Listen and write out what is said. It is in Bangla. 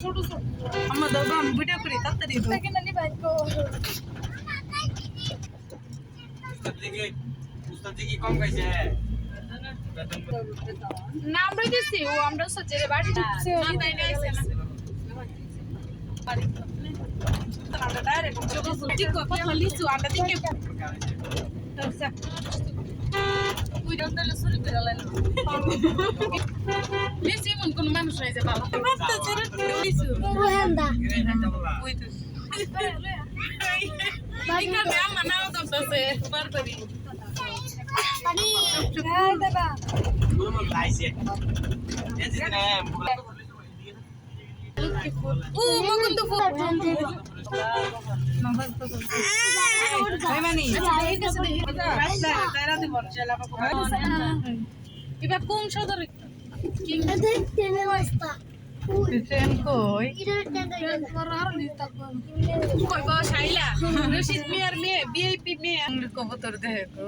ছোট ছোট আমার দাও আমি ভিডিও করি তাড়াতাড়ি দাও তাকে নালি বাইকো উস্তাদ কি কম খাইছে না আমরা গেছি ও আমরা সজেরে বাড়ি ঢুকছে না তাই না আইছে না বাড়ি আমরা ডাইরেক্ট ঠিক কথা লিচু আমরা দিকে ওই দন্দলে শুরু করে লাইন লিচু মন কোন মানুষ হইছে ভালো বাচ্চা ছেড়ে লিচু রোহান্দা ওই তো এখানে আমার নাও দমতাছে বারবারই পানি খাই দেবা গুলো মন লাইছে এজি না ও মগন তো এবার কোন সদর ট্রেনে বসতা ট্রেন কই ট্রেন করার নিতাম কই বসাইলা রশিদ মিয়ার মেয়ে ভিআইপি মেয়ে কবুতর দেখো